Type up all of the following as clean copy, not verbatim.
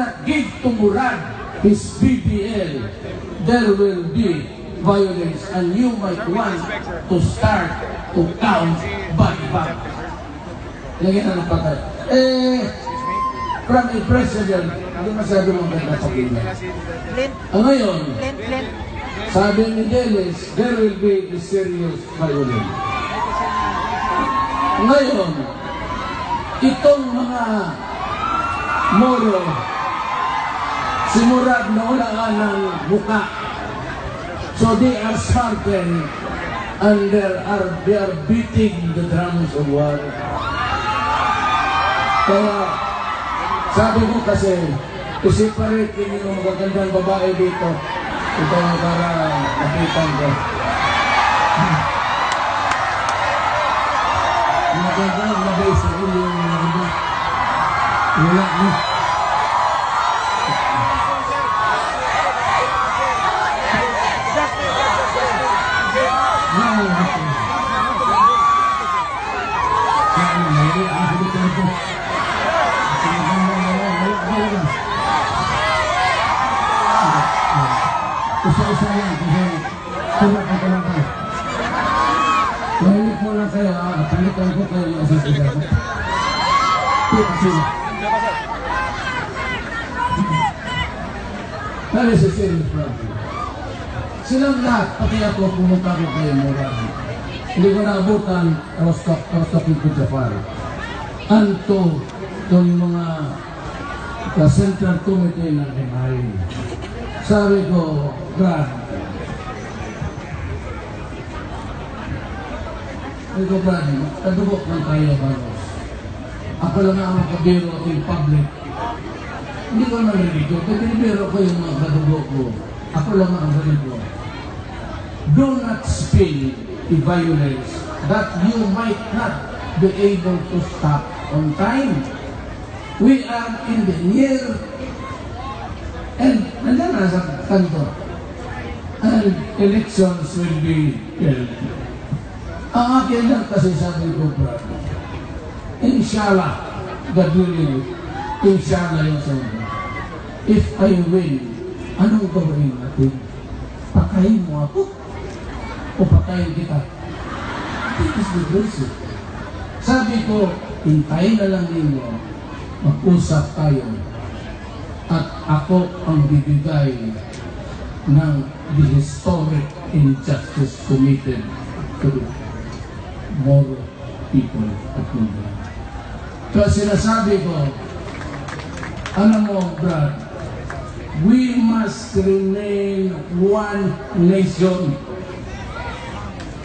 not give to Murad his BBL, there will be violence, and you might want to start to count back. Lagyan na ng patay. From a president, hindi masyado mong ganda sa kanya. Ngayon, sabi ni Dennis, there will be a serious violence. Ngayon, itong mga Moro, si Murad na wala ng buka. So they are smartened and they are beating the drums of war. Kaya sabi mo kasi, i-separate yung magagandang babae dito. Ito para napitan ko. Magandang mabay sa inyo yung magandang. Wala mo. Isa-isa yan, tulad ka. Mahilig mo lang kayo, palitan ko kayo yung asasita. Sino? That is a serious problem. Silang lahat, pati ako pumunta ko kayo Murad. Hindi ko naabutan Rostock into Jafar. Anto, yung mga Central Committee ng MI. Sabi ko, Brad, kadubok lang tayo baros. Ako lang ang makabiro in public. Hindi ko nalilito. Kaya binibiro ko yung mga kadubok ko. Ako lang ang ganito. Do not spill the violence that you might not be able to stop on time. We are in the near and nandiyan na sa kanto. And elections will be held. Ang akin lang kasi sabi ko, brad, inshallah, God willing, inshallah yung sabi. If I win, anong gawin natin? Pakain mo ako? O pakain kita? It is the grace. Sabi ko, hintayin na lang ninyo, mag-usap tayo, at ako ang bibigay ng the historic injustice committed to the Moro people at Mindanao. Kaya sinasabi ko, ano mo, Brad, we must remain one nation.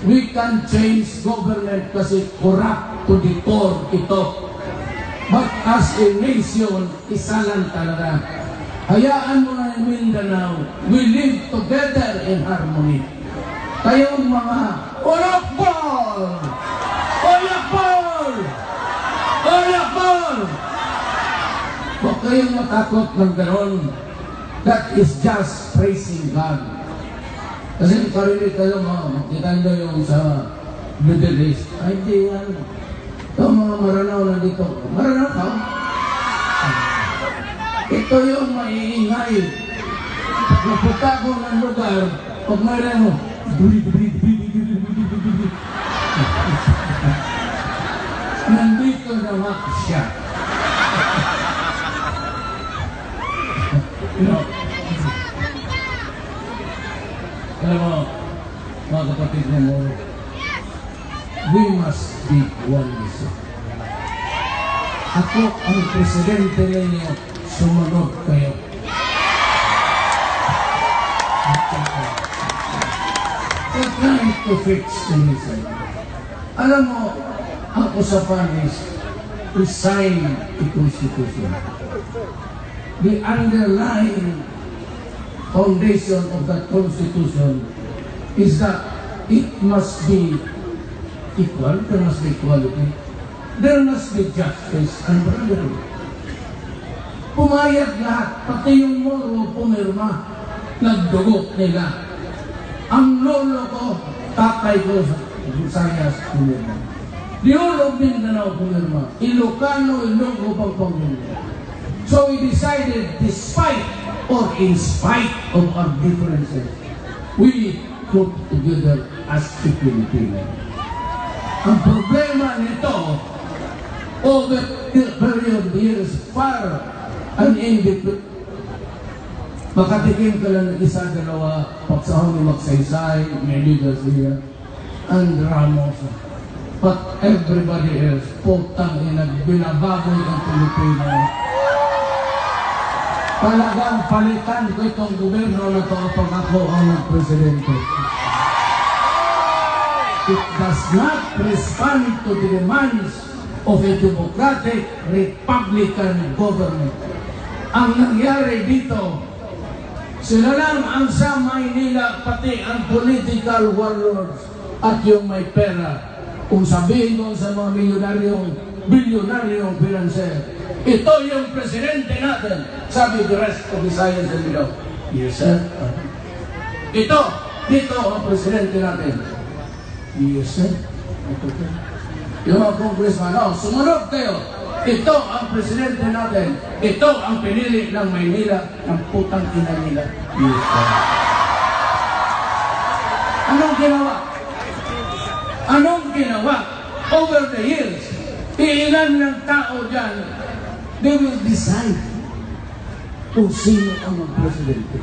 We can change government kasi corrupt to the core ito. But as a nation, isa lang talaga. Hayaan mo na yung Mindanao. We live together in harmony. Kayong mga Olakbol! Olakbol! Olakbol! Huwag kayong matakot ng ganon. That is just praising God. Kasi parinig kayo makita nyo yung sa Middle East. Ay, di yan. Ito mga Maranao na dito. Maranao ka? Ito yung maiingay. Napunta ko ng lugar, pag mayroon mo, nandito naman siya. Alam mo, mga kapatid na mo, we must be one nation. Ako ang presidente ninyo, sumunod kayo. We're trying to fix the nation. Alam mo, ang usapan is to sign the Constitution. The underlying foundation of that Constitution is that it must be equal, there must be equality, there must be justice and brotherhood. Pumayag lahat, pati yung Moro pumirma, nagdugo nila. Ang lolo ko, tatay ko sa Visayas pumirma. The whole of Mindanao pumirma. Ilocano, Ilonggo, Pampanga. So we decided, despite or in spite of our differences, we come together as a Filipino. Ang problema nito, over the period of years, far unending. Makatikim ka lang ng isa, dalawa, pagsahon ni Magsaysay, may leaders here, and Ramos. But everybody else, putang ina, binababoy ang Pilipino. Talagang palitan ko itong gobyerno na ito kapag ako ang nag-presidente. It does not respond to the demands of a democratic Republican government. Ang nangyari dito, sila lang ang sa Maynila, pati ang political warlords at yung may pera. Kung sabihin ko sa mga bilyonaryong financier, ito yung presidente natin, sabi the rest of the science and law. Yes, sir. Ito, dito ang presidente natin. Yes, sir. Yung mga congressman, sumunod kayo. Ito ang presidente natin. Ito ang pinili ng Maynila ng putang ina nila. Yes, sir. Anong ginawa? Anong ginawa? Over the years, ilan ng tao dyan, they will decide kung sino ang presidente.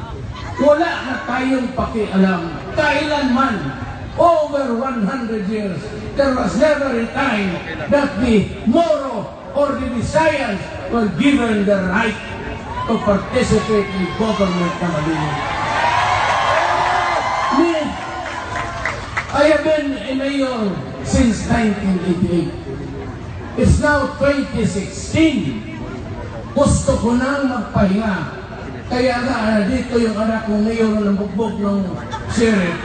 Wala na tayong pakialam. Kailanman, over 100 years, there was never a time that the Moro or the Visayas were given the right to participate in government na malinis. I have been a mayor since 1988. It's now 2016. Gusto ko nang magpahinga. Kaya nga, dito yung anak kong mayor ng bugbog ng sheriff.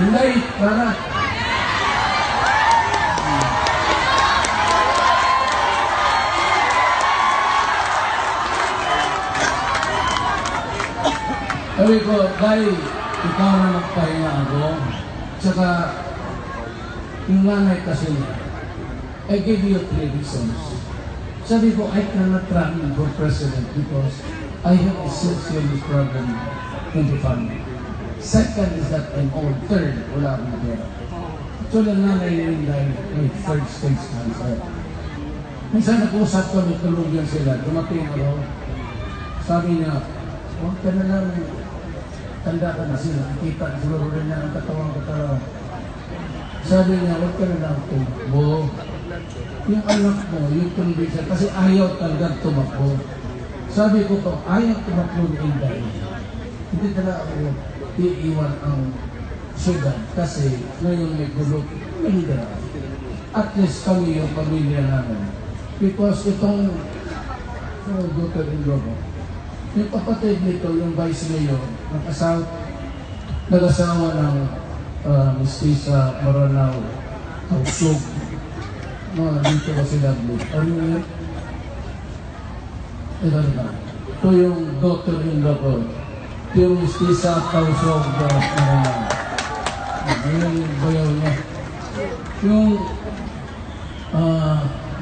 Hindi, para. Sabi ko, Day, ikaw na magpahinga ako. Tsaka, yung nanay kasi, I give you 3 reasons. Sabi ko, I cannot run for president because I have a serious problem in the family. Second is that I'm old. Third, wala akong pera. So, lang nanay yung may third stage cancer. Minsan nag-usap ko, may tulugyan sila. Dumating ako, sabi niya, huwag ka na lang, tanda ka na sila, nakita siguro rin na ang katawang. Sabi niya, huwag ka na lang tumakbo. Yung anak mo, yung condition, kasi ayaw talagang tumakbo. Sabi ko po, ayaw tumakbo ni Inday. Hindi talaga ako iiwan ang syudad kasi ngayon may gulog. Hindi na. At least kami yung pamilya namin. Because itong daughter-in-law mo, yung kapatid nito, yung vice mayor, nag-asawa ng Mistisa Maranao, Tausog. Dito ba sila blue? Ano yun? Ito na. Ito yung daughter-in-law ko. Ito yung Mistisa Tausog Maranao. Ayun yung bayaw niya. Yung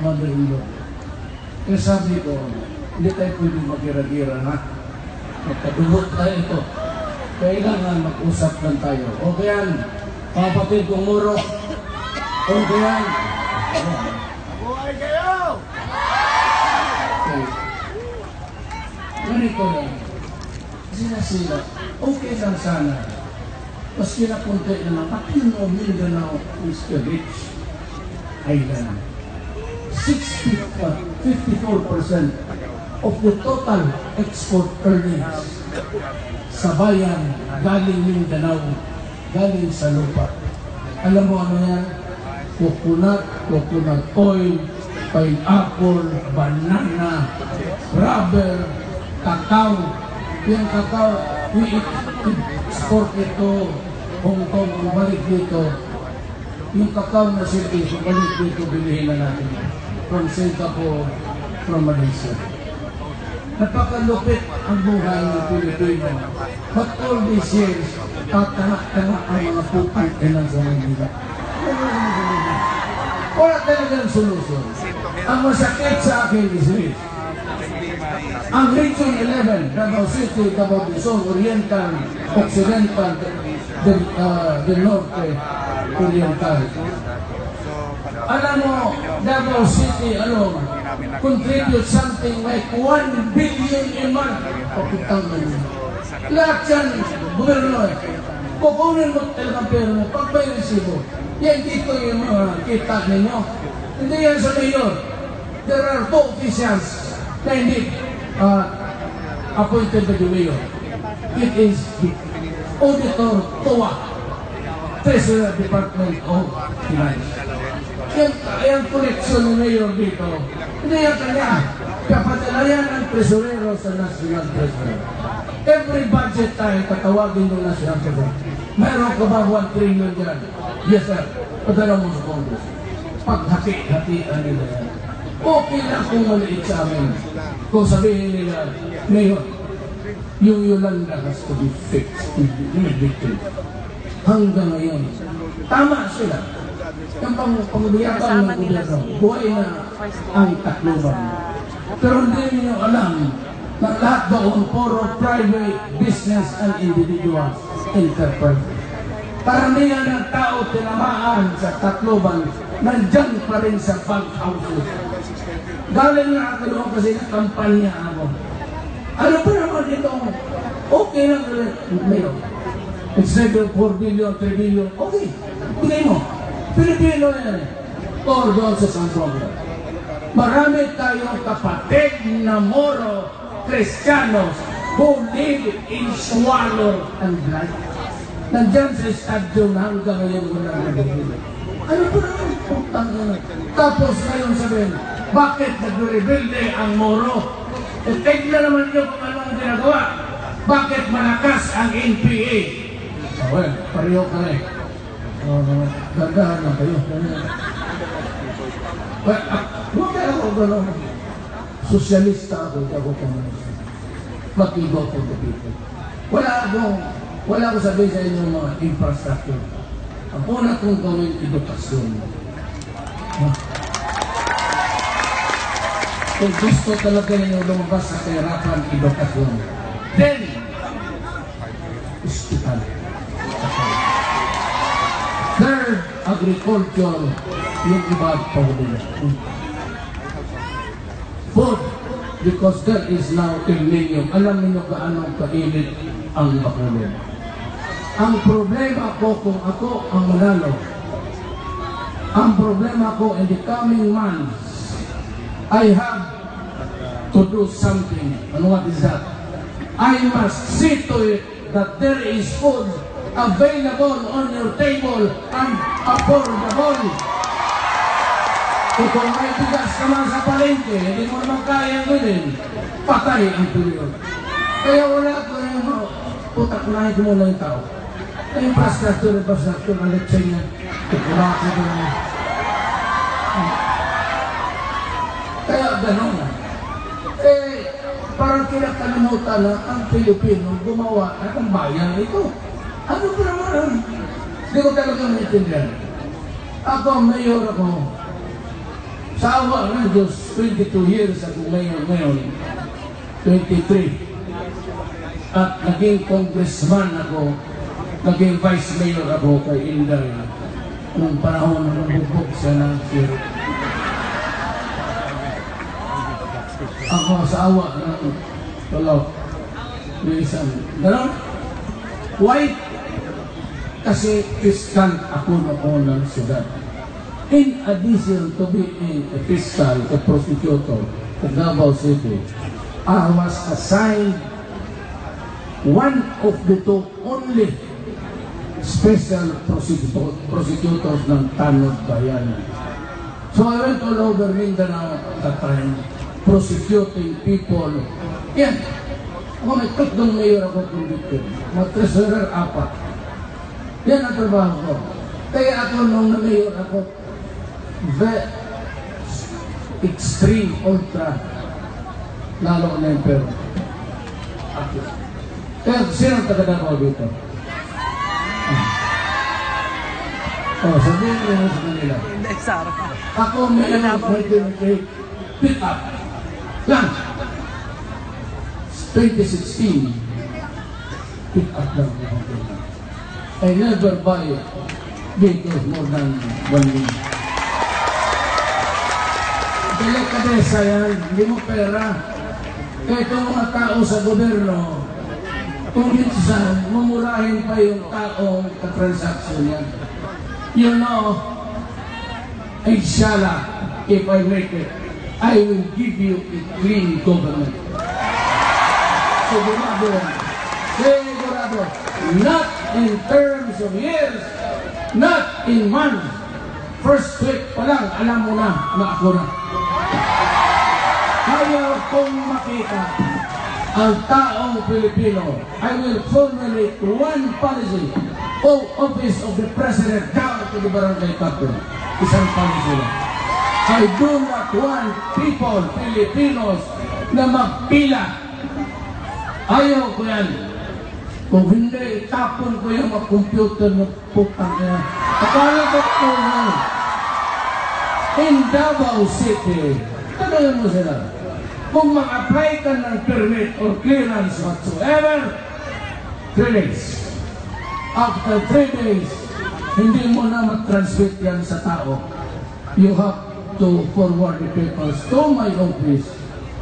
mother-in-law. Kaya sabi ko, hindi tayo pwede mag-ira-ira, ha? Magkadulot tayo ito. Kailangan mag-usap lang tayo. Okay yan, kapatid kong Moro. Okay yan. Buhay kayo! Okay. Ganito lang. Sila, okay lang sana. Maski na punti naman, pati mo Mindanao is the rich island. 54% of the total export earnings sa bayan galing Mindanao, galing sa lupa. Alam mo ano yan? Coconut oil, pineapple, banana, rubber, cacao. Yung cacao, we export ito, Hong Kong, balik dito. Yung cacao na silbi, balik dito, bilihin na natin. From Singapore, from Malaysia. Napakalupit ang buhay ng Pilipino. But all these years, tanga ang mga pupang ilang sa Manila. talagang solusyon. Ang masakit sa akin is this. Ang Region 11, Davao City, Davao Luzon, Oriental, Occidental, del Norte, Oriental. Alam mo, Davao City alone contribute something like 1 billion a month. Pakitang mo. Lahat yan, gobyerno. Kukunin mo talagang pera mo, pag may resibo. Yan dito yung mga kita ninyo. Hindi yan sa mayor. There are 2 officials na hindi appointed by the mayor. It is the Auditor TOA, Treasurer Department of Finance. Yung koleksyon ni mayor dito, hindi yan kanya. Kapadala yan ang tresurero sa National Treasury. Every budget tayo, tatawagin ng National Treasury. Meron ka ba 1 trillion dyan? Yes, sir. Padala mo sa Congress. Paghati-hatian nila yan. Okay lang kung maliit sa amin. Kung sabihin nila, ngayon, yung Yolanda has to be fixed immediately. Hanggang ngayon. Tama sila. Yung pangbiyakan ng gobyerno, buhay na ang Tacloban. Pero hindi niyo alam na lahat doon puro private business and individual enterprise. Karamihan ng tao tinamaan sa Tacloban, nandyan pa rin sa bank houses. Galing na ako doon kasi na kampanya ako. Ano pa naman ito? Okay lang ngayon. Instead of 4 billion, 3 billion, okay. Bigay mo. Pilipino yan eh. Or doon sa San Pablo. Marami tayong kapatid na Moro, Kristiyanos, who live in squalor and blight. Nandyan sa estadyo na hanggang ngayon wala nagigil. Ano pa naman putang yun? Tapos ngayon sabihin, bakit nag-rebuilde ang Moro? E tignan naman nyo kung anong ginagawa. Bakit malakas ang NPA? Well, pareho ka rin. Gagahan na kayo. Well, huwag kayo ako gano'n. Sosyalista ako, hindi ako komunista. Mag-igo for the people. Wala akong sabihin sa inyo mga infrastructure. Ang una kong gawin, edukasyon. Kung gusto talaga ninyo lumabas sa kahirapan, edukasyon. Then, hospital. Third, agriculture. Yung iba pahuli. Fourth, because there is now El Niño. Alam niyo gaano kainit ang bakulong. Ang problema ko kung ako ang manalo, ang problema ko in the coming months, I have to do something. And what is that? I must see to it that there is food available on your table and affordable. Kung may bigas naman sa palengke, hindi mo naman kaya bilhin, patay ang period. Kaya wala ko yung putak na ito mo lang yung tao. Yung infrastructure, ang lecheng niya, kukuraki ko na. Kaya gano'n na. Parang kinakalimutan na ang Pilipino gumawa at ang bayan ito. Ano pa naman? Hindi ko talaga naiintindihan. Ako, mayor ako. Sa awa ng Diyos, 22 years ako ngayon, 23. At naging congressman ako, naging vice mayor ako kay Inday. Nung panahon na nabubog siya ng sir. Ako sa awa ng tulog. Minsan, gano'n? Why? Kasi fiscal ako noon ng siyudad. In addition to being a fiscal, a prosecutor in Davao City, I was assigned one of the 2 only special prosecutors ng Tanod Bayan. So I went all over Mindanao at that time, prosecuting people. Yan. Ako may tatlong mayor ako convicted. Mag-treasurer 4. Yan ang trabaho ko. Kaya ako nung na-mayor ako, the extreme ultra lalo na yung pero. Kaya sino ang taga-Davao dito? Oh, sabihin ko mo sa kanila. Hindi, Sarah. Ako may pick up. Lang. 2016. Pick up lang. I never buy vehicles more than 1 million. Delikadesa yan. Hindi mo pera. Kaya itong mga tao sa gobyerno, kung minsan, mumurahin pa yung taong katransaksyon yan. You know, inshallah, if I make it, I will give you a clean government. Sigurado yan. Sigurado. Not in terms of years, not in months. First week pa lang, alam mo na ako na. Kaya kung makita ang taong Pilipino, I will formulate one policy o office of the President down to the barangay captain. Isang policy lang. I do not want people, Filipinos, na magpila. Ayaw ko yan. Kung hindi, itapon ko yung mga computer na putang yan. Akala ko ko yan. In Davao City, tanongin mo sila. Kung mag-apply ka ng permit or clearance whatsoever, 3 days. After 3 days, hindi mo na mag-transmit yan sa tao. You have to forward the papers to my office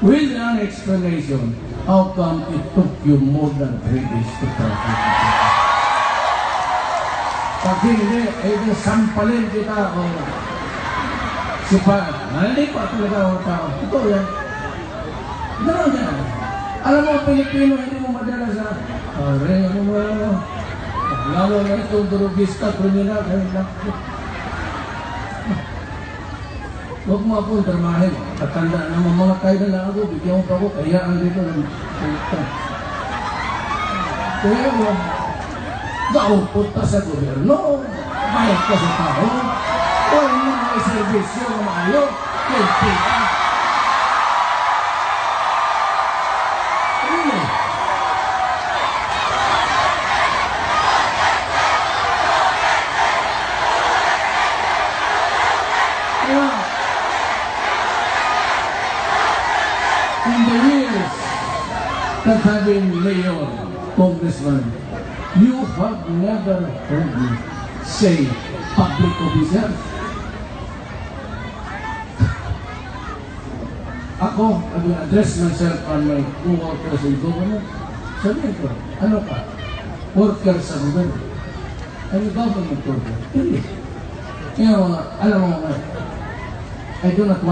with an explanation. How come it took you more than 3 days to transmit it? Pag hindi, eh, sampalin kita o sipa. Hindi pa talaga ang tao. Ito yan. Gano'n yan. Alam mo, Pilipino, hindi mo madala sa ano mo, lalo na itong durugista, kriminal, huwag mo akong tramahin. Katanda naman mga kaya na lang ako, bigyan mo pa ako, kaya ang dito ng salita. Kaya mo, gaupot ka sa gobyerno, bayad ka sa tao, huwag mo may servisyo na maayo, kilti ka. In the years that I've been mayor, congressman, you have never heard me say public official. Ako, I will address myself on my co-workers in government. Sabihin ko, ano ka? Worker sa government. Ano government worker? Hindi. Kaya mga, alam mo nga, I do not want